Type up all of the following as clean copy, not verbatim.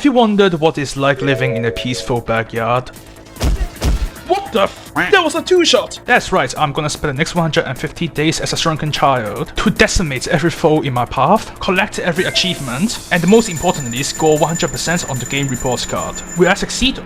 Have you wondered what it's like living in a peaceful backyard? What the f? That was a 2-shot! That's right, I'm gonna spend the next 150 days as a shrunken child to decimate every foe in my path, collect every achievement, and most importantly, score 100% on the game report card. Will I succeed?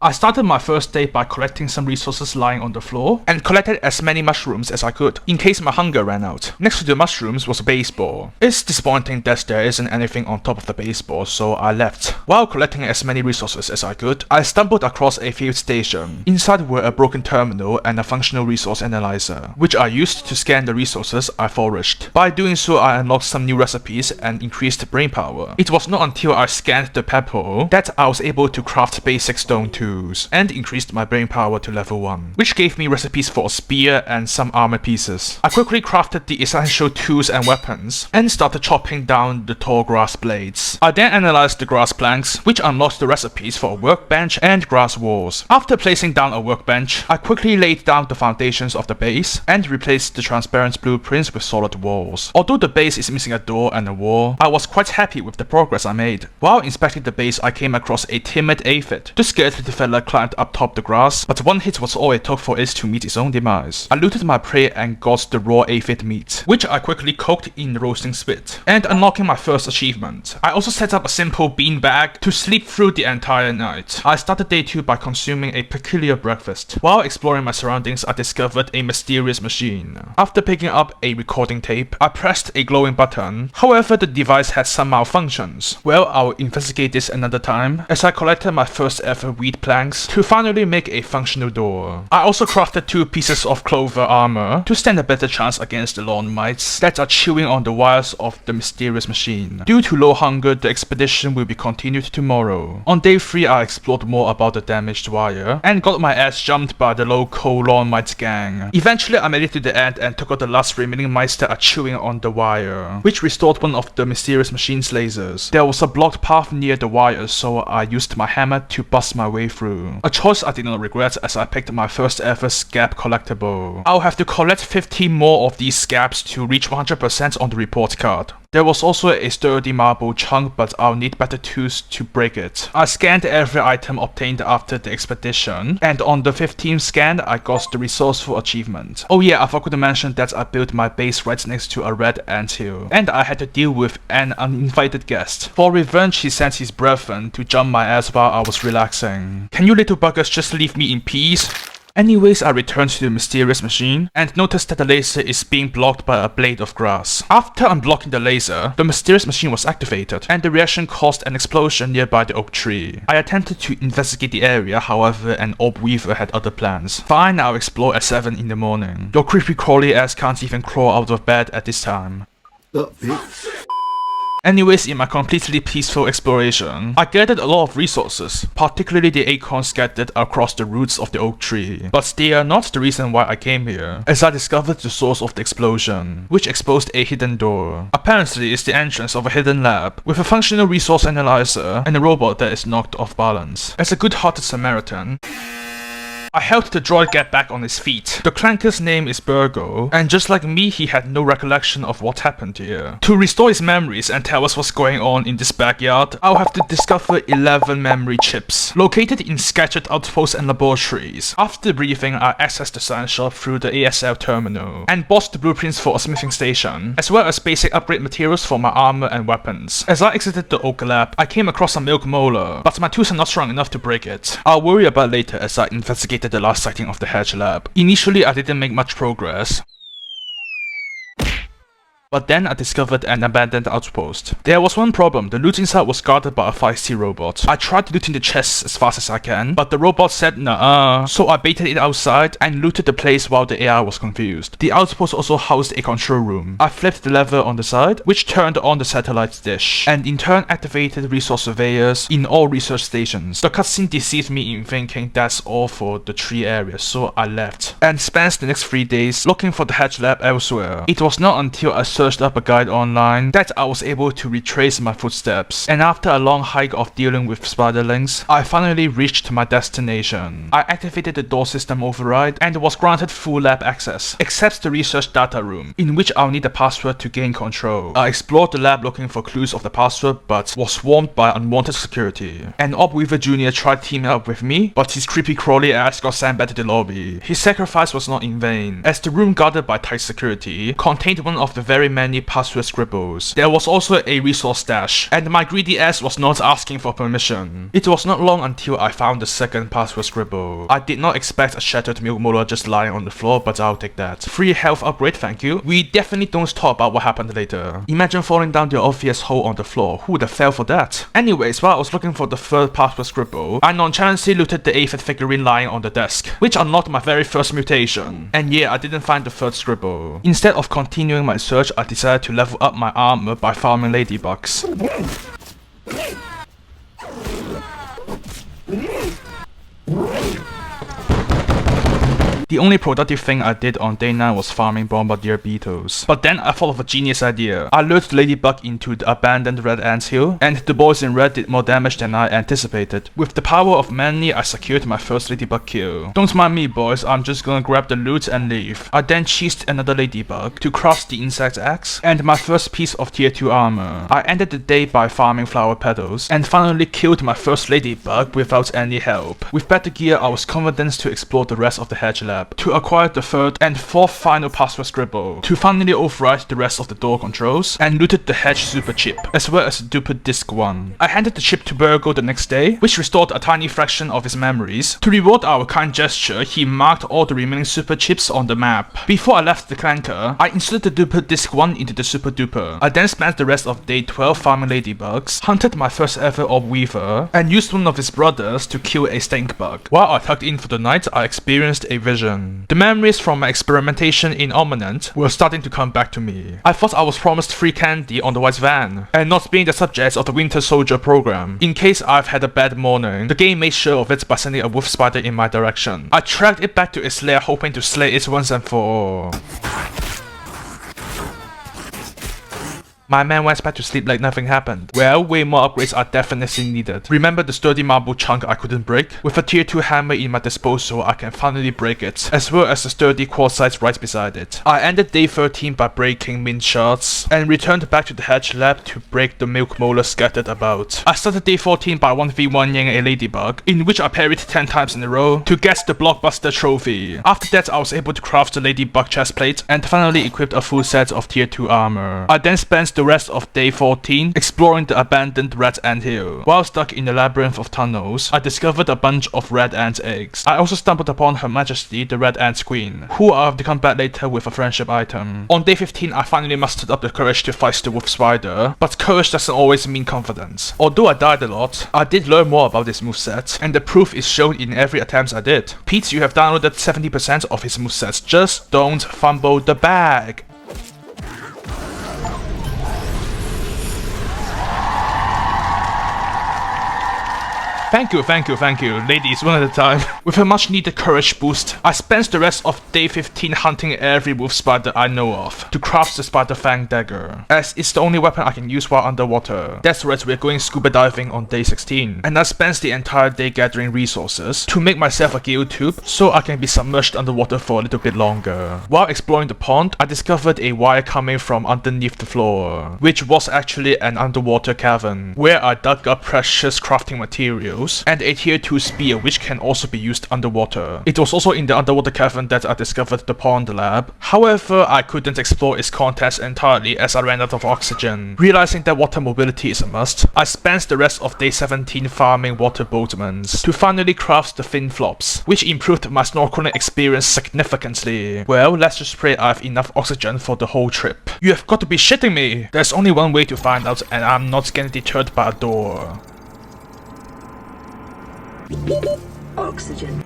I started my first day by collecting some resources lying on the floor, and collected as many mushrooms as I could, in case my hunger ran out. Next to the mushrooms was a baseball. It's disappointing that there isn't anything on top of the baseball, so I left. While collecting as many resources as I could, I stumbled across a field station. Inside were a broken terminal and a functional resource analyzer, which I used to scan the resources I foraged. By doing so, I unlocked some new recipes and increased brain power. It was not until I scanned the pebble that I was able to craft basic stone tools, and increased my brain power to level 1, which gave me recipes for a spear and some armor pieces. I quickly crafted the essential tools and weapons, and started chopping down the tall grass blades. I then analyzed the grass planks, which unlocked the recipes for a workbench and grass walls. After placing down a workbench, I quickly laid down the foundations of the base, and replaced the transparent blueprints with solid walls. Although the base is missing a door and a wall, I was quite happy with the progress I made. While inspecting the base, I came across a timid aphid. The scared little fella climbed up top the grass, but one hit was all it took for it to meet its own demise. I looted my prey and got the raw aphid meat, which I quickly cooked in the roasting spit, and unlocking my first achievement. I also set up a simple bean bag to sleep through the entire night. I started day 2 by consuming a peculiar breakfast. While exploring my surroundings, I discovered a mysterious machine. After picking up a recording tape, I pressed a glowing button. However, the device had some malfunctions. Well, I'll investigate this another time, as I collected my first ever wheat planks to finally make a functional door. I also crafted 2 pieces of clover armor to stand a better chance against the lawn mites that are chewing on the wires of the mysterious machine. Due to low hunger, the expedition will be continued tomorrow. On day 3, I explored more about the damaged wire and got my ass jumped by the local lawn mites gang. Eventually, I made it to the end and took out the last remaining mites that are chewing on the wire, which restored one of the mysterious machine's lasers. There was a blocked path near the wire, so I used my hammer to bust my way through. A choice I did not regret, as I picked my first ever S.C.A.B collectible. I'll have to collect 50 more of these S.C.A.Bs to reach 100% on the report card. There was also a sturdy marble chunk, but I'll need better tools to break it. I scanned every item obtained after the expedition, and on the 15th scan, I got the resourceful achievement. Oh yeah, I forgot to mention that I built my base right next to a red anthill, and I had to deal with an uninvited guest. For revenge, he sent his brethren to jump my ass while I was relaxing. Can you little buggers just leave me in peace? Anyways, I returned to the mysterious machine and noticed that the laser is being blocked by a blade of grass. After unblocking the laser, the mysterious machine was activated, and the reaction caused an explosion nearby the oak tree. I attempted to investigate the area, however, an orb weaver had other plans. Fine, I'll explore at 7 in the morning. Your creepy crawly ass can't even crawl out of bed at this time. Anyways, in my completely peaceful exploration, I gathered a lot of resources, particularly the acorns scattered across the roots of the oak tree. But they are not the reason why I came here, as I discovered the source of the explosion, which exposed a hidden door. Apparently, it's the entrance of a hidden lab, with a functional resource analyzer and a robot that is knocked off balance. As a good-hearted Samaritan, I helped the droid get back on his feet. The clanker's name is BURGL, and just like me, he had no recollection of what happened here. To restore his memories and tell us what's going on in this backyard, I'll have to discover 11 memory chips, located in scattered outposts and laboratories. After briefing, I accessed the science shop through the ASL terminal, and bought the blueprints for a smithing station, as well as basic upgrade materials for my armor and weapons. As I exited the oak lab, I came across a milk molar, but my tools are not strong enough to break it. I'll worry about it later as I investigate the last sighting of the hedge lab. Initially, I didn't make much progress, but then I discovered an abandoned outpost. There was one problem: the loot inside was guarded by a feisty robot. I tried looting the chests as fast as I can, but the robot said nah, so I baited it outside and looted the place while the AI was confused. The outpost also housed a control room. I flipped the lever on the side, which turned on the satellite dish, and in turn activated resource surveyors in all research stations. The cutscene deceived me in thinking that's all for the tree area, so I left, and spent the next 3 days looking for the hedge lab elsewhere. It was not until I searched up a guide online that I was able to retrace my footsteps, and after a long hike of dealing with spiderlings, I finally reached my destination. I activated the door system override and was granted full lab access, except the research data room, in which I'll need a password to gain control. I explored the lab looking for clues of the password, but was swarmed by unwanted security. An Orb Weaver Jr. tried teaming up with me, but his creepy crawly ass got sent back to the lobby. His sacrifice was not in vain, as the room guarded by tight security contained one of the very many password scribbles. There was also a resource stash, and my greedy ass was not asking for permission. It was not long until I found the second password scribble. I did not expect a shattered milk molar just lying on the floor, but I'll take that. Free health upgrade, thank you. We definitely don't talk about what happened later. Imagine falling down the obvious hole on the floor. Who would have fell for that? Anyways, while I was looking for the third password scribble, I nonchalantly looted the aphid figurine lying on the desk, which unlocked my very first mutation. And yeah, I didn't find the third scribble. Instead of continuing my search, I decided to level up my armor by farming ladybugs. The only productive thing I did on day 9 was farming bombardier beetles. But then I thought of a genius idea. I lured the ladybug into the abandoned red ants hill, and the boys in red did more damage than I anticipated. With the power of Manly, I secured my first ladybug kill. Don't mind me boys, I'm just gonna grab the loot and leave. I then cheesed another ladybug to craft the insect axe, and my first piece of tier 2 armor. I ended the day by farming flower petals, and finally killed my first ladybug without any help. With better gear, I was confident to explore the rest of the hedge lab, to acquire the third and fourth final password scribble, to finally override the rest of the door controls, and looted the hedge super chip, as well as the duper disc 1. I handed the chip to BURGL the next day, which restored a tiny fraction of his memories. To reward our kind gesture, he marked all the remaining super chips on the map. Before I left the clanker, I inserted the duper disc 1 into the super duper. I then spent the rest of day 12 farming ladybugs, hunted my first ever Orb Weaver, and used one of his brothers to kill a stink bug. While I tucked in for the night, I experienced a vision. The memories from my experimentation in Ominent were starting to come back to me. I thought I was promised free candy on the white van, and not being the subject of the Winter Soldier program. In case I've had a bad morning, the game made sure of it by sending a wolf spider in my direction. I tracked it back to its lair, hoping to slay it once and for all. My man went back to sleep like nothing happened. Well, way more upgrades are definitely needed. Remember the sturdy marble chunk I couldn't break? With a tier 2 hammer in my disposal, I can finally break it, as well as the sturdy quartzite right beside it. I ended day 13 by breaking mint shards, and returned back to the hedge lab to break the milk molar scattered about. I started day 14 by 1v1ing a ladybug, in which I parried 10 times in a row, to get the blockbuster trophy. After that, I was able to craft the ladybug chestplate, and finally equipped a full set of tier 2 armor. I then spent the rest of day 14 exploring the abandoned red ant hill. While stuck in the labyrinth of tunnels, I discovered a bunch of red ant eggs. I also stumbled upon Her Majesty, the Red Ant Queen, who I'll have to come back later with a friendship item. On day 15, I finally mustered up the courage to fight the wolf spider, but courage doesn't always mean confidence. Although I died a lot, I did learn more about this moveset, and the proof is shown in every attempt I did. Pete, you have downloaded 70% of his movesets, just don't fumble the bag. Thank you, ladies, one at a time. With a much needed courage boost, I spent the rest of day 15 hunting every wolf spider I know of, to craft the spider fang dagger, as it's the only weapon I can use while underwater. That's right, we're going scuba diving on day 16, and I spent the entire day gathering resources to make myself a gill tube, so I can be submerged underwater for a little bit longer. While exploring the pond, I discovered a wire coming from underneath the floor, which was actually an underwater cavern, where I dug up precious crafting materials, and a tier 2 spear which can also be used underwater. It was also in the underwater cavern that I discovered the pond lab. However, I couldn't explore its contents entirely as I ran out of oxygen. Realizing that water mobility is a must, I spent the rest of day 17 farming water boatmans to finally craft the fin flops, which improved my snorkeling experience significantly. Well, let's just pray I have enough oxygen for the whole trip. You have got to be shitting me! There's only one way to find out, and I'm not getting deterred by a door. Oxygen.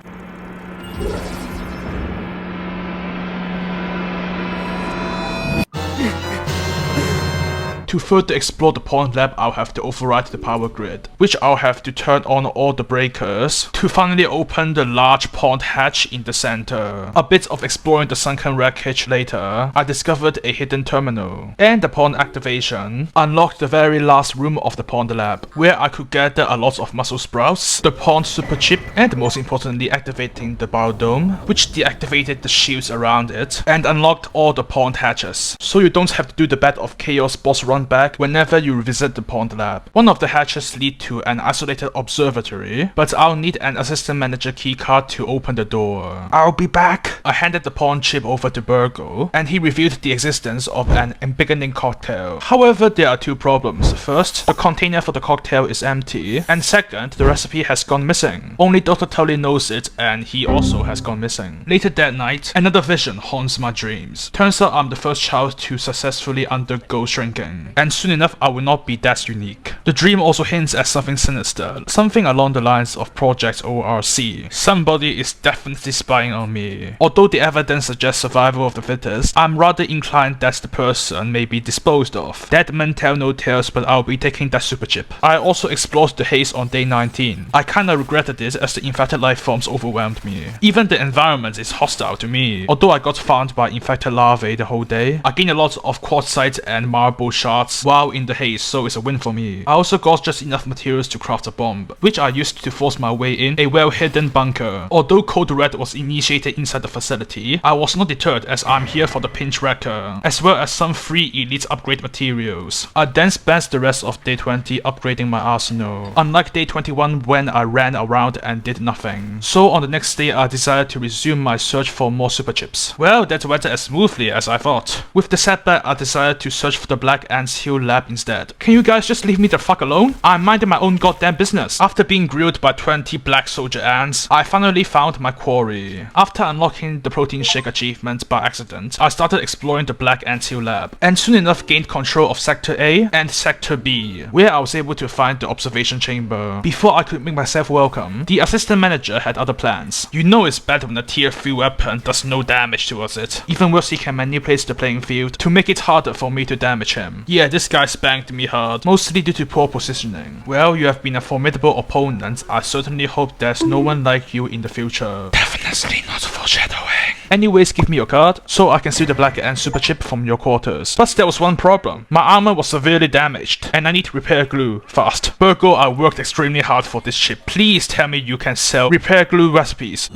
To further explore the pond lab, I'll have to override the power grid, which I'll have to turn on all the breakers to finally open the large pond hatch in the center. A bit of exploring the sunken wreckage later, I discovered a hidden terminal, and upon activation, unlocked the very last room of the pond lab, where I could gather a lot of muscle sprouts, the pond super chip, and most importantly activating the biodome, which deactivated the shields around it, and unlocked all the pond hatches, so you don't have to do the Bat of Chaos boss run back whenever you revisit the pond lab. One of the hatches lead to an isolated observatory, but I'll need an assistant manager keycard to open the door. I'll be back! I handed the pond chip over to BURGL, and he revealed the existence of an embiggening cocktail. However, there are two problems. First, the container for the cocktail is empty, and second, the recipe has gone missing. Only Dr. Tully knows it, and he also has gone missing. Later that night, another vision haunts my dreams. Turns out I'm the first child to successfully undergo shrinking, and soon enough I will not be that unique. The dream also hints at something sinister, something along the lines of Project ORC. Somebody is definitely spying on me. Although the evidence suggests survival of the fittest, I'm rather inclined that the person may be disposed of. Dead men tell no tales, but I'll be taking that super chip. I also explored the haze on day 19. I kinda regretted it as the infected life forms overwhelmed me. Even the environment is hostile to me. Although I got farmed by infected larvae the whole day, I gained a lot of quartzite and marble shards while in the haze, so it's a win for me. I also got just enough materials to craft a bomb, which I used to force my way in a well-hidden bunker. Although Code Red was initiated inside the facility, I was not deterred as I'm here for the pinch wrecker, as well as some free elite upgrade materials. I then spent the rest of day 20 upgrading my arsenal, unlike day 21 when I ran around and did nothing. So on the next day I decided to resume my search for more super chips. Well, that went as smoothly as I thought. With the setback, I decided to search for the Black Ants Hill lab instead. Can you guys just leave me the fuck alone? I'm minding my own goddamn business. After being grilled by 20 black soldier ants, I finally found my quarry. After unlocking the protein shake achievement by accident, I started exploring the Black Ants Hill lab, and soon enough gained control of Sector A and Sector B, where I was able to find the observation chamber. Before I could make myself welcome, the assistant manager had other plans. You know it's bad when a tier 3 weapon does no damage towards it. Even worse, he can manipulate the playing field to make it harder for me to damage him. Yeah, this guy spanked me hard, mostly due to poor positioning. Well, you have been a formidable opponent. I certainly hope there's no one like you in the future. Definitely not foreshadowing. Anyways, give me your card, so I can see the Black Ant super chip from your quarters. But there was one problem. My armor was severely damaged, and I need repair glue fast. BURGL, I worked extremely hard for this chip. Please tell me you can sell repair glue recipes.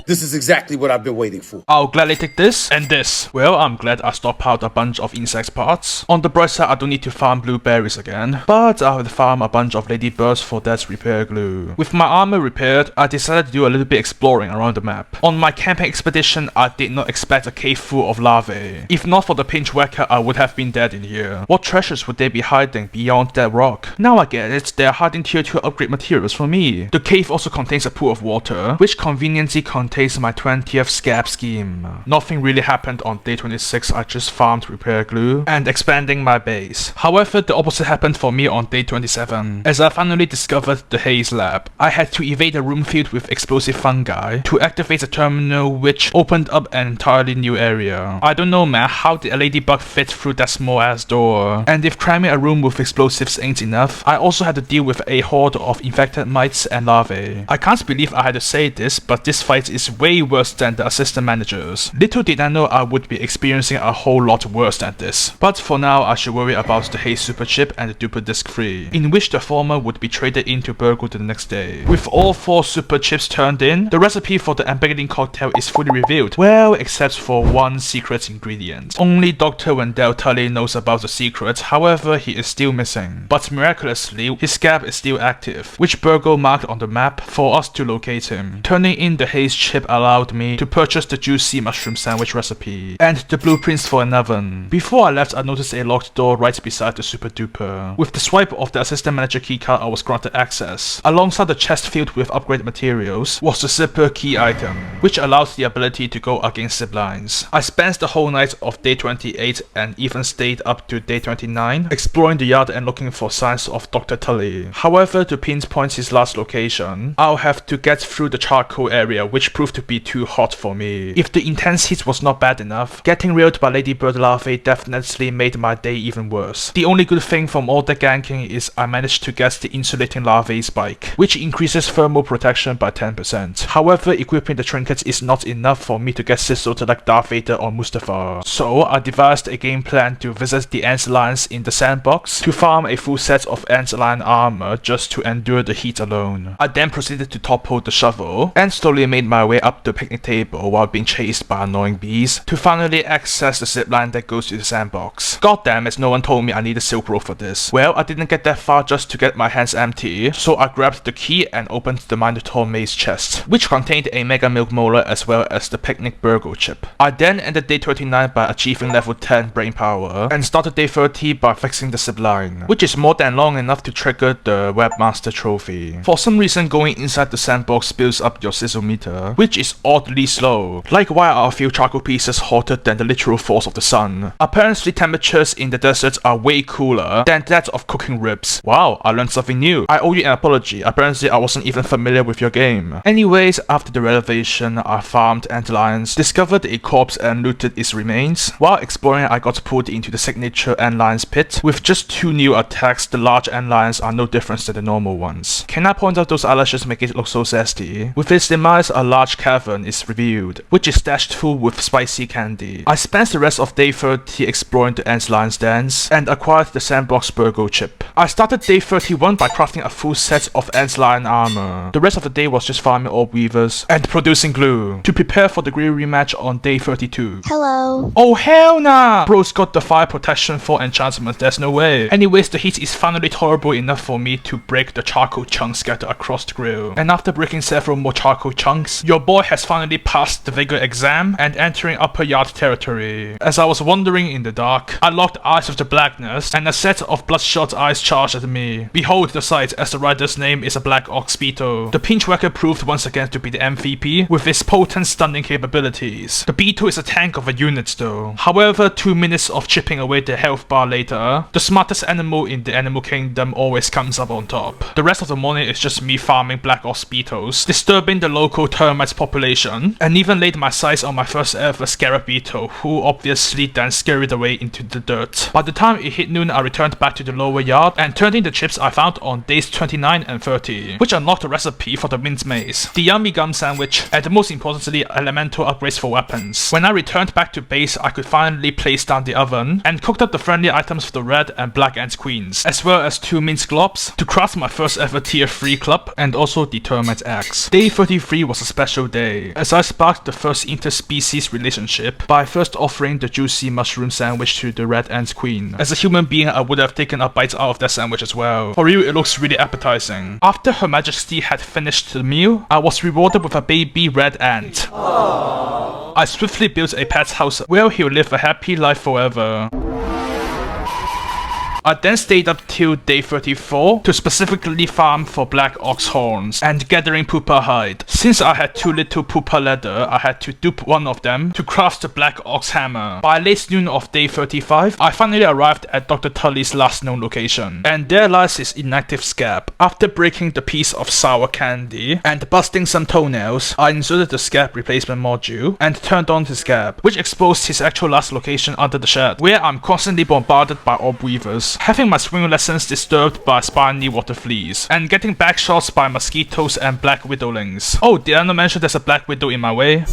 This is exactly what I've been waiting for. I'll gladly take this and this. Well, I'm glad I stockpiled a bunch of insect parts. On the bright side, I don't need to farm blueberries again, but I'll farm a bunch of ladybirds for that repair glue. With my armor repaired, I decided to do a little bit exploring around the map. On my camping expedition, I did not expect a cave full of larvae. If not for the pinch whacker, I would have been dead in here. What treasures would they be hiding beyond that rock? Now I get it, they're hiding tier 2 upgrade materials for me. The cave also contains a pool of water, which conveniently contains my 20th S.C.A.B scheme. Nothing really happened on day 26, I just farmed repair glue and expanding my base. However, the opposite happened for me on day 27, as I finally discovered the haze lab. I had to evade a room filled with explosive fungi to activate a terminal which opened up an entirely new area. I don't know man, how did a ladybug fit through that small ass door? And if cramming a room with explosives ain't enough, I also had to deal with a horde of infected mites and larvae. I can't believe I had to say this, but this fight is way worse than the assistant managers. Little did I know I would be experiencing a whole lot worse than this. But for now, I should worry about the haze super chip and the duper disc 3, in which the former would be traded into BURGL the next day. With all 4 super chips turned in, the recipe for the embiggening cocktail is fully revealed. Well, except for one secret ingredient. Only Dr. Wendell Tully knows about the secret, however he is still missing. But miraculously, his scab is still active, which BURGL marked on the map for us to locate him. Turning in the haze chip allowed me to purchase the juicy mushroom sandwich recipe and the blueprints for an oven. Before I left, I noticed a locked door right beside the super duper. With the swipe of the assistant manager keycard, I was granted access. Alongside the chest filled with upgraded materials was the zipper key item, which allows the ability to go against ziplines. I spent the whole night of day 28 and even stayed up to day 29, exploring the yard and looking for signs of Dr. Tully. However, to pinpoint his last location, I'll have to get through the charcoal area, which proved proved to be too hot for me. If the intense heat was not bad enough, getting railed by ladybird larvae definitely made my day even worse. The only good thing from all the ganking is I managed to get the insulating larvae spike, which increases thermal protection by 10%. However, equipping the trinkets is not enough for me to get sizzled like Darth Vader or Mustafa. So I devised a game plan to visit the ant lions in the sandbox to farm a full set of ant lion armor just to endure the heat alone. I then proceeded to topple the shovel and slowly made my way up the picnic table while being chased by annoying bees to finally access the zipline that goes to the sandbox. Goddamn it, no one told me I needed silk rope for this. Well, I didn't get that far just to get my hands empty, so I grabbed the key and opened the Minotaur maze chest, which contained a mega milk molar as well as the picnic BURGL chip. I then ended day 29 by achieving level 10 brain power and started day 30 by fixing the zipline, which is more than long enough to trigger the webmaster trophy. For some reason, going inside the sandbox builds up your sizzle meter, which is oddly slow. Like, why are a few charcoal pieces hotter than the literal force of the sun? Apparently temperatures in the desert are way cooler than that of cooking ribs. Wow, I learned something new. I owe you an apology. Apparently I wasn't even familiar with your game. Anyways, after the revelation, I farmed antlions, discovered a corpse and looted its remains. While exploring, I got pulled into the signature antlions pit. With just 2 new attacks, the large antlions are no different than the normal ones. Can I point out those eyelashes make it look so zesty? With its demise, a large cavern is revealed, which is stashed full with spicy candy. I spent the rest of day 30 exploring the antlion's dens and acquired the sandbox BURGL chip. I started day 31 by crafting a full set of antlion armor. The rest of the day was just farming orb weavers and producing glue to prepare for the Grimm rematch on day 32. Hello. Oh hell nah! Bro's got the fire protection for enchantment, there's no way. Anyways, the heat is finally tolerable enough for me to break the charcoal chunks scattered across the grill. And after breaking several more charcoal chunks, your boy has finally passed the vigor exam and entering upper yard territory. As I was wandering in the dark, I locked eyes with the blackness and a set of bloodshot eyes charged at me. Behold the sight, as the rider's name is a black ox beetle. The pinchwhacker proved once again to be the MVP with its potent stunning capabilities. The beetle is a tank of a unit though. However, 2 minutes of chipping away the health bar later, the smartest animal in the animal kingdom always comes up on top. The rest of the morning is just me farming black ox beetles, disturbing the local termites population, and even laid my sights on my first ever scarab beetle, who obviously then scurried away into the dirt. By the time it hit noon, I returned back to the lower yard and turned in the chips I found on days 29 and 30, which unlocked the recipe for the mint maze, the yummy gum sandwich, and most importantly, elemental upgrades for weapons. When I returned back to base, I could finally place down the oven and cooked up the friendly items for the red and black ant queens, as well as 2 minced globs to craft my first ever tier 3 club and also the termite axe. Day 33 was a special day, as I sparked the first interspecies relationship by first offering the juicy mushroom sandwich to the red ant queen. As a human being, I would have taken a bite out of that sandwich as well. For real, it looks really appetizing. After Her Majesty had finished the meal, I was rewarded with a baby red ant. Aww. I swiftly built a pet's house where he'll live a happy life forever. I then stayed up till day 34 to specifically farm for black ox horns and gathering pupa hide. Since I had 2 little pupa leather, I had to dupe one of them to craft the black ox hammer. By late noon of day 35, I finally arrived at Dr. Tully's last known location, and there lies his inactive scab. After breaking the piece of sour candy and busting some toenails, I inserted the scab replacement module and turned on the scab, which exposed his actual last location under the shed, where I'm constantly bombarded by orb weavers, having my swimming lessons disturbed by spiny water fleas, and getting backshots by mosquitoes and black widowlings. Oh, did I not mention there's a black widow in my way?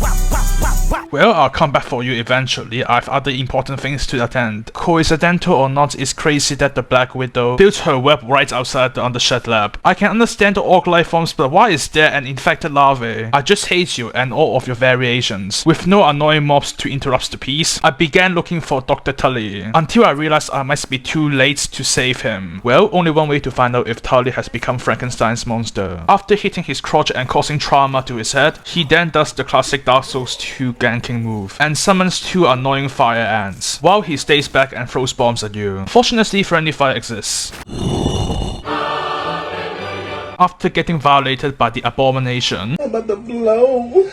Well, I'll come back for you eventually. I have other important things to attend. Coincidental or not, it's crazy that the Black Widow built her web right outside the Undershed lab. I can understand the orc life forms, but why is there an infected larvae? I just hate you and all of your variations. With no annoying mobs to interrupt the peace, I began looking for Dr. Tully, until I realized I must be too late to save him. Well, only one way to find out if Tully has become Frankenstein's monster. After hitting his crotch and causing trauma to his head, he then does the classic Dark Souls 2 ganking move and summons 2 annoying fire ants, while he stays back and throws bombs at you. Fortunately, friendly fire exists. After getting violated by the abomination, I'm about to blow.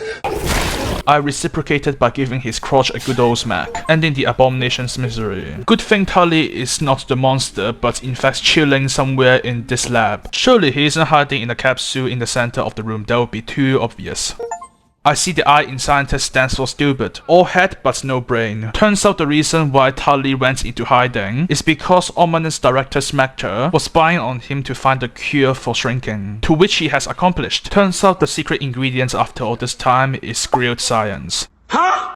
I reciprocated by giving his crotch a good old smack, ending the abomination's misery. Good thing Tully is not the monster, but in fact chilling somewhere in this lab. Surely he isn't hiding in a capsule in the center of the room, that would be too obvious. I see the I in scientist stands for stupid, or head but no brain. Turns out the reason why Tully went into hiding is because ominous director S.C.A.B was spying on him to find a cure for shrinking, to which he has accomplished. Turns out the secret ingredient after all this time is grilled science.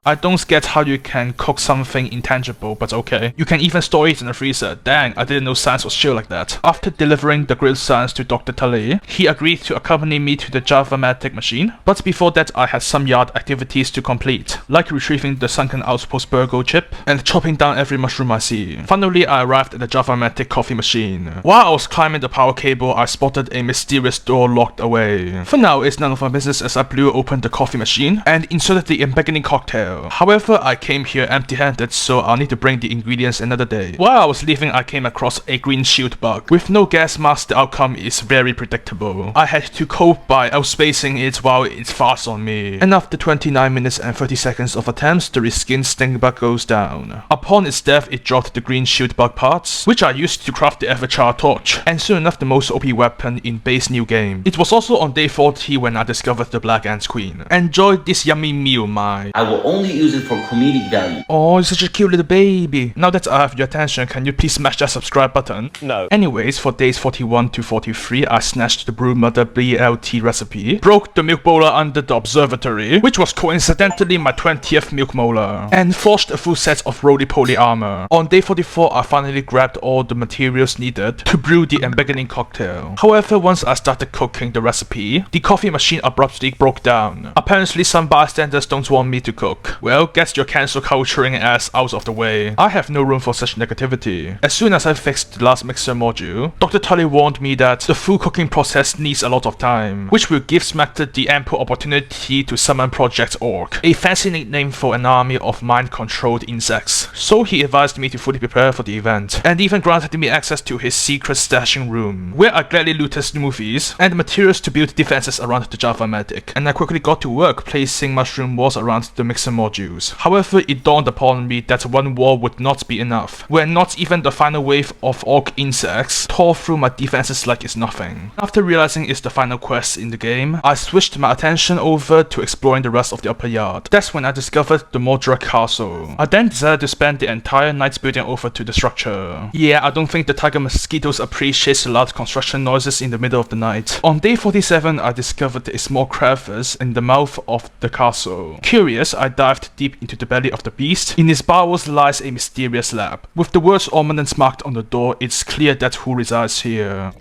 I don't get how you can cook something intangible, but okay. You can even store it in the freezer. Dang, I didn't know science was chill like that. After delivering the grilled science to Dr. Tully, he agreed to accompany me to the Java-matic machine. But before that, I had some yard activities to complete, like retrieving the sunken outpost BURGL chip and chopping down every mushroom I see. Finally, I arrived at the Java-matic coffee machine. While I was climbing the power cable, I spotted a mysterious door locked away. For now, it's none of my business as I blew open the coffee machine and inserted the embiggening cocktail. However, I came here empty-handed, so I'll need to bring the ingredients another day. While I was leaving, I came across a green shield bug. With no gas mask, the outcome is very predictable. I had to cope by outspacing it while it farts on me. And after 29 minutes and 30 seconds of attempts, the reskinned sting bug goes down. Upon its death, it dropped the green shield bug parts, which I used to craft the Everchar torch, and soon enough the most OP weapon in base new game. It was also on day 40 when I discovered the Black Ant Queen. Enjoy this yummy meal, my. I will only use it for comedic value. Oh, you're such a cute little baby. Now that I have your attention, can you please smash that subscribe button? No. Anyways, for days 41 to 43, I snatched the Brewmother BLT recipe, broke the milk molar under the observatory, which was coincidentally my 20th milk molar, and forged a full set of roly-poly armor. On day 44, I finally grabbed all the materials needed to brew the embiggening cocktail. However, once I started cooking the recipe, the coffee machine abruptly broke down. Apparently, some bystanders don't want me to cook. Well, get your cancel culturing ass out of the way. I have no room for such negativity. As soon as I fixed the last mixer module, Dr. Tully warned me that the full cooking process needs a lot of time, which will give S.C.A.B the ample opportunity to summon Project Orc, a fancy nickname for an army of mind-controlled insects. So he advised me to fully prepare for the event, and even granted me access to his secret stashing room, where I gladly looted smoothies and materials to build defenses around the Java-matic, and I quickly got to work placing mushroom walls around the mixer modules. However, it dawned upon me that one wall would not be enough, when not even the final wave of orc insects tore through my defenses like it's nothing. After realizing it's the final quest in the game, I switched my attention over to exploring the rest of the upper yard. That's when I discovered the modular castle. I then decided to spend the entire night building over to the structure. Yeah, I don't think the tiger mosquitoes appreciate the loud construction noises in the middle of the night. On day 47, I discovered a small crevice in the mouth of the castle. Curious, I dived deep into the belly of the beast. In its bowels lies a mysterious lab. With the words ominous marked on the door, it's clear that who resides here.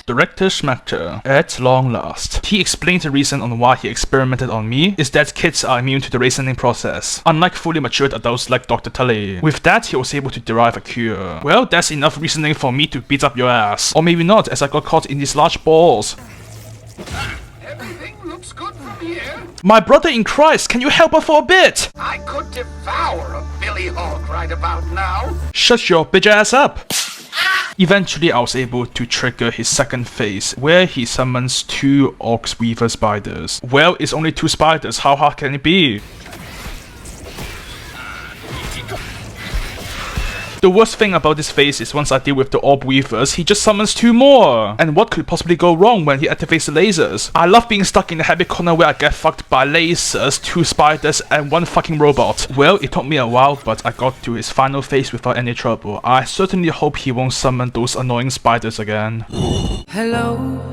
Director S.C.A.B, at long last. He explained the reason on why he experimented on me is that kids are immune to the reasoning process, unlike fully matured adults like Dr. Tully. With that, he was able to derive a cure. Well, that's enough reasoning for me to beat up your ass. Or maybe not, as I got caught in these large balls. Everything looks good from here. My brother in Christ, can you help her for a bit? I could devour a Billy Hawk right about now. Shut your bitch ass up. Eventually, I was able to trigger his second phase, where he summons 2 Orc Weaver spiders. Well, it's only 2 spiders, how hard can it be? The worst thing about this phase is once I deal with the Orb Weavers, he just summons 2 more! And what could possibly go wrong when he activates the lasers? I love being stuck in the habit corner where I get fucked by lasers, 2 spiders, and 1 fucking robot. Well, it took me a while, but I got to his final phase without any trouble. I certainly hope he won't summon those annoying spiders again. Hello?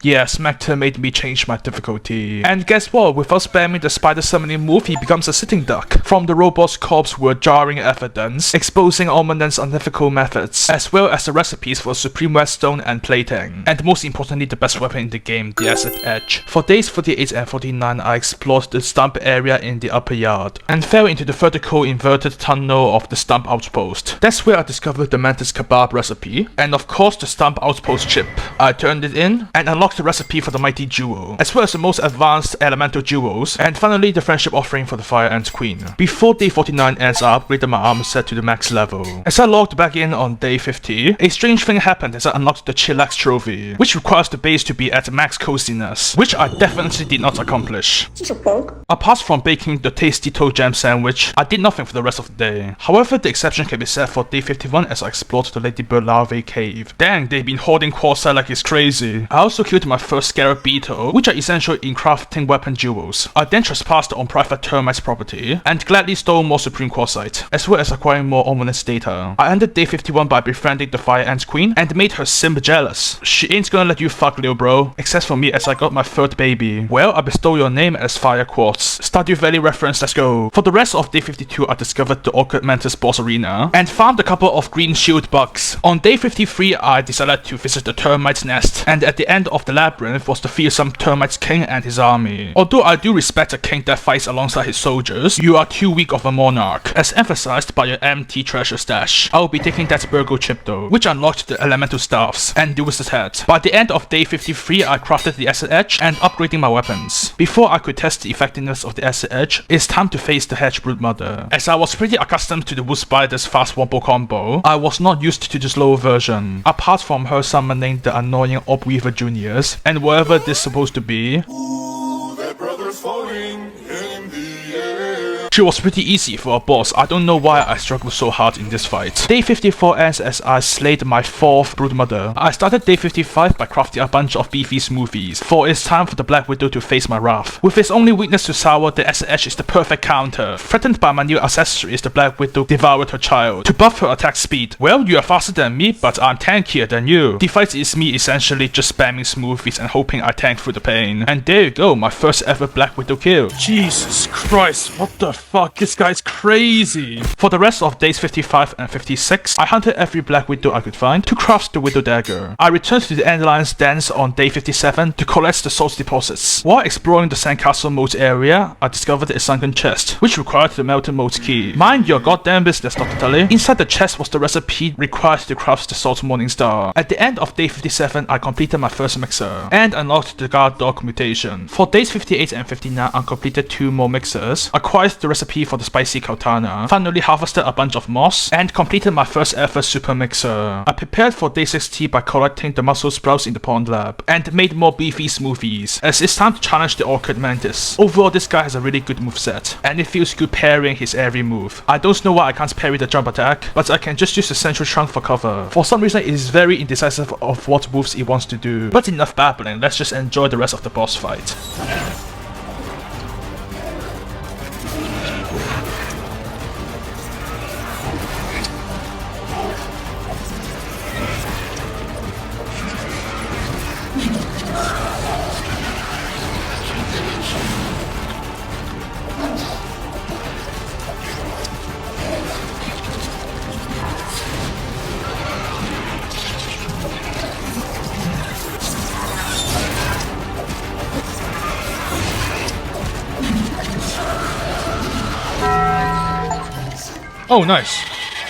Yeah, S.C.A.B made me change my difficulty. And guess what? Without spamming the spider summoning move, he becomes a sitting duck. From the robot's corpse were jarring evidence, exposing ominous unethical methods, as well as the recipes for supreme redstone and plating. And most importantly, the best weapon in the game, the Acid Edge. For days 48 and 49, I explored the stump area in the upper yard, and fell into the vertical inverted tunnel of the stump outpost. That's where I discovered the Mantis Kebab recipe, and of course the stump outpost chip. I turned it in, and unlocked unlocked the recipe for the mighty jewel, as well as the most advanced elemental jewels, and finally the friendship offering for the Fire Ant Queen. Before day 49 ends, I upgraded my armor set to the max level. As I logged back in on day 50, a strange thing happened as I unlocked the Chillax trophy, which requires the base to be at max coziness, which I definitely did not accomplish. Apart from baking the tasty toe jam sandwich, I did nothing for the rest of the day. However, the exception can be set for day 51 as I explored the Ladybird larvae cave. Dang, they've been hoarding quartzite like it's crazy. I also killed my first Scarab beetle, which are essential in crafting weapon jewels. I then trespassed on private termites property, and gladly stole more supreme quartzite, as well as acquiring more ominous data. I ended day 51 by befriending the Fire Ant Queen, and made her simp jealous. She ain't gonna let you fuck, lil bro. Except for me as I got my third baby. Well, I bestow your name as Fire Quartz. Stardew Valley reference, let's go. For the rest of day 52, I discovered the Orchid Mantis boss arena, and farmed a couple of green shield bugs. On day 53, I decided to visit the termite's nest, and at the end of the labyrinth was the fearsome termite's king and his army. Although I do respect a king that fights alongside his soldiers, you are too weak of a monarch, as emphasized by your empty treasure stash. I will be taking that BURGL chip though, which unlocked the elemental staffs and the wizard's head. By the end of day 53, I crafted the acid edge and upgrading my weapons. Before I could test the effectiveness of the acid edge, it's time to face the hedge broodmother. As I was pretty accustomed to the wood spider's fast wombo combo, I was not used to the slower version. Apart from her summoning the annoying Obweaver Juniors and whatever this is supposed to be. She was pretty easy for a boss. I don't know why I struggled so hard in this fight. Day 54 ends as I slayed my 4th broodmother. I started day 55 by crafting a bunch of beefy smoothies, for it's time for the Black Widow to face my wrath. With its only weakness to sour, the acid edge is the perfect counter. Threatened by my new accessories, the Black Widow devoured her child. To buff her attack speed, well, you are faster than me, but I'm tankier than you. The fight is me essentially just spamming smoothies and hoping I tank through the pain. And there you go, my first ever Black Widow kill. Jesus Christ, what the fuck, this guy's crazy. For the rest of days 55 and 56, I hunted every Black Widow I could find to craft the Widow Dagger. I returned to the Andelion's dance on day 57 to collect the salt deposits. While exploring the Sandcastle Moat area, I discovered a sunken chest, which required the Melted Moat key. Mind your goddamn business, Dr. Tully. Inside the chest was the recipe required to craft the Salt Morningstar. At the end of day 57, I completed my first mixer, and unlocked the guard dog mutation. For days 58 and 59, I completed 2 more mixers, acquired the recipe for the spicy Kautana, finally harvested a bunch of moss, and completed my first ever super mixer. I prepared for day 60 by collecting the mussel sprouts in the pond lab, and made more beefy smoothies, as it's time to challenge the Orchid Mantis. Overall, this guy has a really good moveset, and it feels good parrying his every move. I don't know why I can't parry the jump attack, but I can just use the central trunk for cover. For some reason, it is very indecisive of what moves it wants to do. But enough babbling, let's just enjoy the rest of the boss fight. Oh, nice.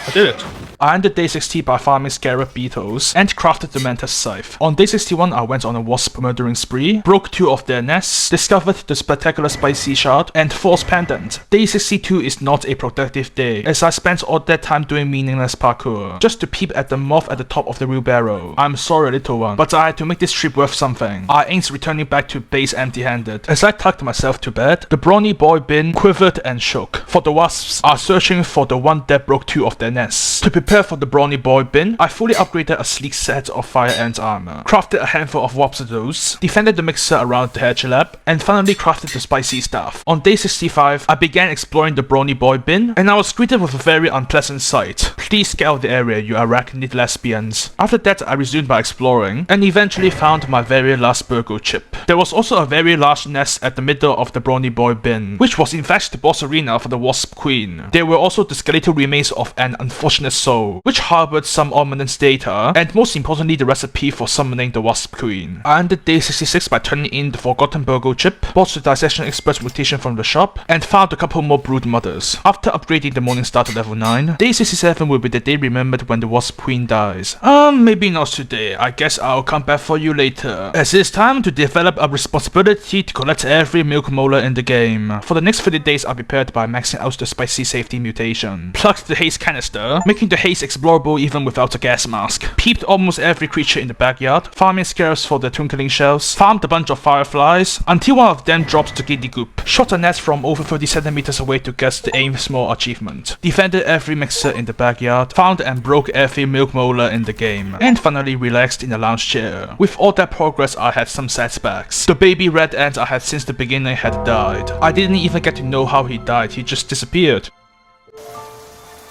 I did it. I ended day 60 by farming Scarab beetles and crafted the Mantis Scythe. On day 61, I went on a wasp murdering spree, broke 2 of their nests, discovered the spectacular spicy shard, and false pendant. Day 62 is not a productive day, as I spent all that time doing meaningless parkour, just to peep at the moth at the top of the wheelbarrow. I'm sorry, little one, but I had to make this trip worth something. I ain't returning back to base empty-handed. As I tucked myself to bed, the brawny boy bin quivered and shook, for the wasps are searching for the one that broke 2 of their nests. To prepare for the brawny boy bin, I fully upgraded a sleek set of Fire Ant armor, crafted a handful of Wopsidos, defended the mixer around the hedge lab, and finally crafted the spicy staff. On day 65, I began exploring the brawny boy bin, and I was greeted with a very unpleasant sight. Please get out of the area, you arachnid lesbians. After that, I resumed my exploring, and eventually found my very last BURGL chip. There was also a very large nest at the middle of the brawny boy bin, which was in fact the boss arena for the Wasp Queen. There were also the skeletal remains of an unfortunate soul, which harbored some ominous data, and most importantly the recipe for summoning the Wasp Queen. I ended day 66 by turning in the forgotten BURGL chip, bought the Dissection Express mutation from the shop, and found a couple more brood mothers. After upgrading the Morningstar to level 9, day 67 will be the day remembered when the Wasp Queen dies. Maybe not today, I guess I'll come back for you later, as it's time to develop a responsibility to collect every milk molar in the game. For the next 30 days I'll be prepared by maxing out the spicy safety mutation, plugged the haze canister, making the haze explorable even without a gas mask, peeped almost every creature in the backyard, farming scarabs for their twinkling shells, farmed a bunch of fireflies, until one of them dropped the giddy goop, shot a net from over 30 centimeters away to get the aim small achievement, defended every mixer in the backyard, found and broke every milk molar in the game, and finally relaxed in a lounge chair. With all that progress I had some setbacks. The baby red ant I had since the beginning had died. I didn't even get to know how he died, he just disappeared.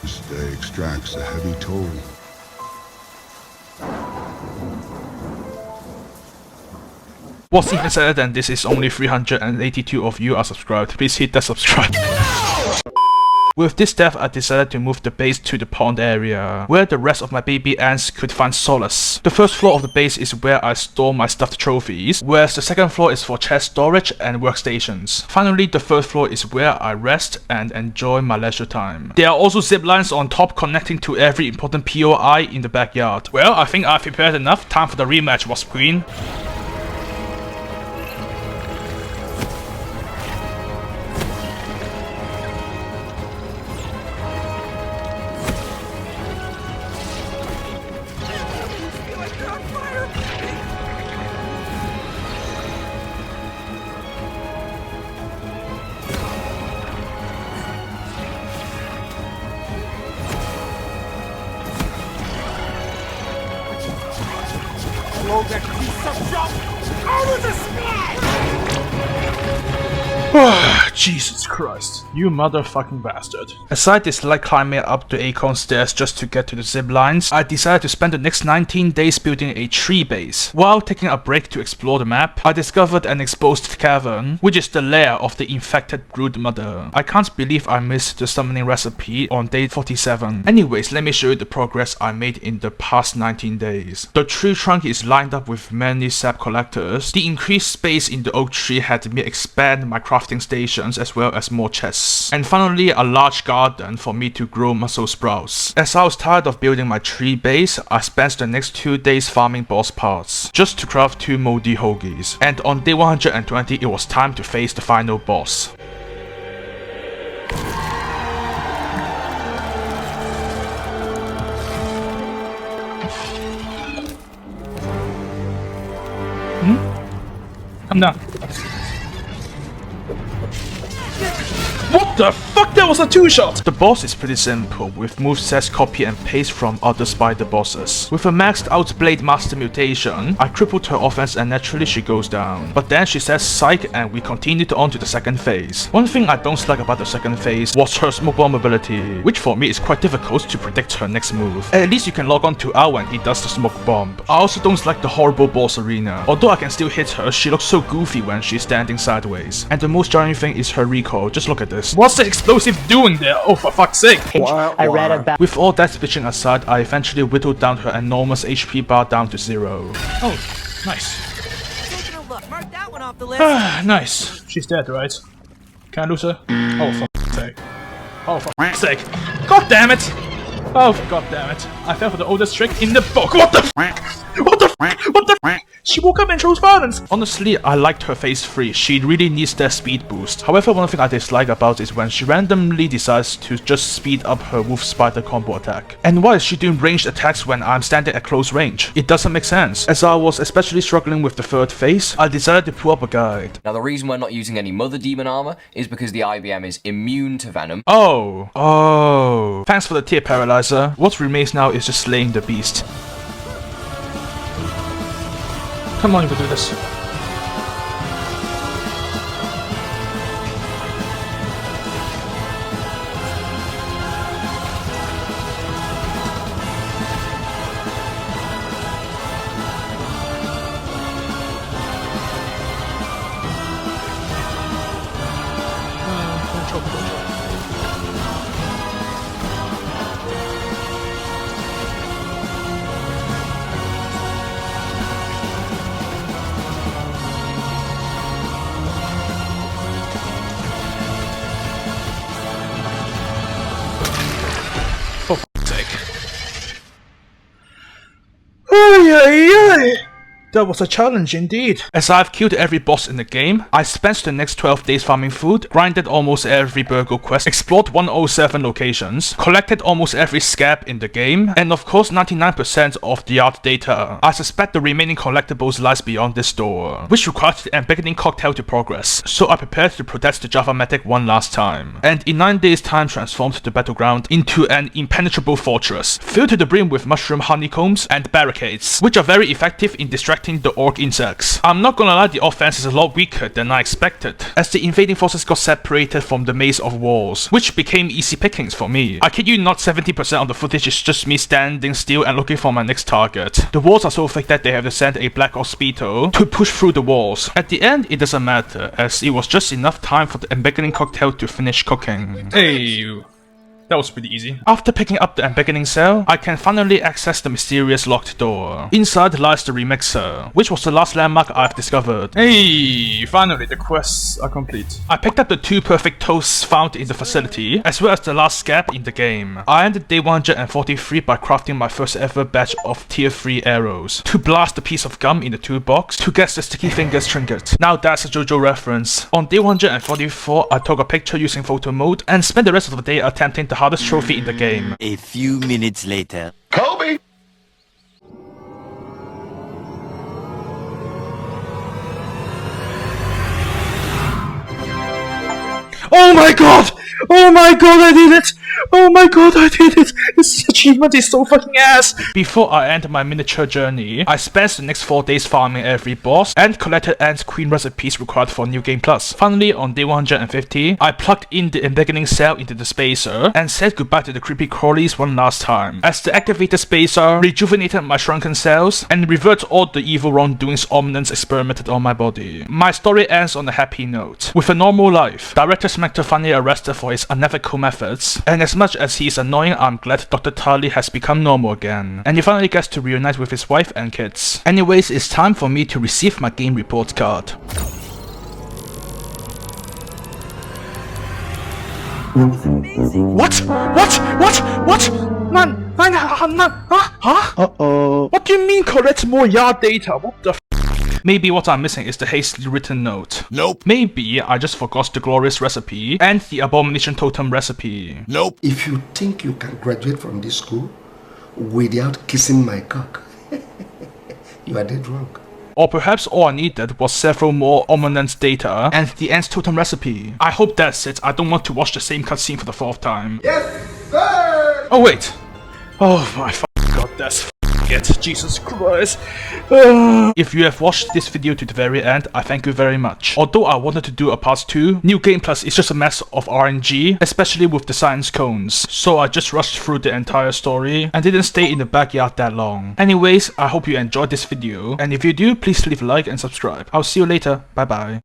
This day extracts a heavy toll. What's even sadder than this is only 382 of you are subscribed. Please hit that subscribe. With this death, I decided to move the base to the pond area, where the rest of my baby ants could find solace. The first floor of the base is where I store my stuffed trophies, whereas the second floor is for chest storage and workstations. Finally, the third floor is where I rest and enjoy my leisure time. There are also zip lines on top connecting to every important P.O.I. in the backyard. Well, I think I've prepared enough. Time for the rematch, Wasp Queen. Blow that piece of junk out of the sky! Jesus Christ, you motherfucking bastard. As I dislike climbing up the acorn stairs just to get to the zip lines, I decided to spend the next 19 days building a tree base. While taking a break to explore the map, I discovered an exposed cavern, which is the lair of the infected brood mother. I can't believe I missed the summoning recipe on day 47. Anyways, let me show you the progress I made in the past 19 days. The tree trunk is lined up with many sap collectors. The increased space in the oak tree had me expand my crafting stations as well as more chests. And finally, a large garden for me to grow muscle sprouts. As I was tired of building my tree base, I spent the next 2 days farming boss parts, just to craft 2 moldy hoagies. And on day 120, it was time to face the final boss. Come down. What the fuck? That was a 2-shot! The boss is pretty simple, with movesets copy and paste from other spider bosses. With a maxed out Blade Master mutation, I crippled her offense and naturally she goes down. But then she says psych and we continued on to the second phase. One thing I don't like about the second phase was her smoke bomb ability, which for me is quite difficult to predict her next move. At least you can log on to Al when he does the smoke bomb. I also don't like the horrible boss arena. Although I can still hit her, she looks so goofy when she's standing sideways. And the most jarring thing is her recoil. Just look at this. What's the explosive doing there? Oh, for fuck's sake! I read about. With all that bitching aside, I eventually whittled down her enormous HP bar down to 0. Oh, nice. Taking a look. Mark that one off the list. Nice. She's dead, right? Can I lose her? Oh, for f***'s sake. Oh, for f***'s sake. God damn it! Oh, god damn it. I fell for the oldest trick in the book. What the f***? What the f***? What the f***? She woke up and chose violence! Honestly, I liked her phase 3. She really needs that speed boost. However, one thing I dislike about it is when she randomly decides to just speed up her wolf spider combo attack. And why is she doing ranged attacks when I'm standing at close range? It doesn't make sense. As I was especially struggling with the third phase, I decided to pull up a guide. Now the reason we're not using any mother demon armor is because the IBM is immune to venom. Oh. Thanks for the tip, Paralyzer. What remains now is just slaying the beast. Come on, you can do this. That was a challenge indeed. As I've killed every boss in the game, I spent the next 12 days farming food, grinded almost every BURGL quest, explored 107 locations, collected almost every S.C.A.B in the game, and of course 99% of the art data. I suspect the remaining collectibles lies beyond this door, which required the embiggening cocktail to progress, so I prepared to protect the Java Medic one last time, and in 9 days time transformed the battleground into an impenetrable fortress, filled to the brim with mushroom honeycombs and barricades, which are very effective in distracting the orc insects. I'm not gonna lie, the offense is a lot weaker than I expected, as the invading forces got separated from the maze of walls, which became easy pickings for me. I kid you not, 70% of the footage is just me standing still and looking for my next target. The walls are so thick that they have to send a Black Ops Speedo to push through the walls. At the end, it doesn't matter, as it was just enough time for the embiggening cocktail to finish cooking. Hey. That was pretty easy. After picking up the embiggening cell, I can finally access the mysterious locked door. Inside lies the REMIXR, which was the last landmark I've discovered. Hey, finally the quests are complete. I picked up the 2 perfect toasts found in the facility, as well as the last S.C.A.B in the game. I ended day 143 by crafting my first ever batch of tier 3 arrows, to blast the piece of gum in the toolbox to get the sticky fingers trinket. Now that's a JoJo reference. On day 144, I took a picture using photo mode and spent the rest of the day attempting the hardest trophy in the game. A few minutes later. Kobe! Oh my god! Oh my god, I did it! Oh my god, I did it! This achievement is so fucking ass! Before I end my miniature journey, I spent the next 4 days farming every boss and collected Ant's Queen recipes required for New Game Plus. Finally, on day 150, I plugged in the embiggening cell into the spacer and said goodbye to the creepy crawlies one last time, as the activated spacer rejuvenated my shrunken cells and reverted all the evil wrongdoings Omnants experimented on my body. My story ends on a happy note. With a normal life, Director Smector finally arrested for his unethical methods, and as much as he is annoying, I'm glad Dr. Tarly has become normal again, and he finally gets to reunite with his wife and kids. Anyways, it's time for me to receive my game report card. What? Man, huh? Uh-oh. What do you mean collect more yard data? What the f? Maybe what I'm missing is the hastily written note. Nope. Maybe I just forgot the glorious recipe and the abomination totem recipe. Nope. If you think you can graduate from this school without kissing my cock, you are dead wrong. Or perhaps all I needed was several more Omnants data and the Ants totem recipe. I hope that's it. I don't want to watch the same cutscene for the 4th time. Yes, sir! Oh wait. Oh my fucking god, that's it. Jesus Christ. If you have watched this video to the very end, I thank you very much. Although I wanted to do a part 2, New Game Plus is just a mess of RNG, especially with the science cones. So I just rushed through the entire story and didn't stay in the backyard that long. Anyways, I hope you enjoyed this video, and if you do, please leave a like and subscribe. I'll see you later. Bye bye.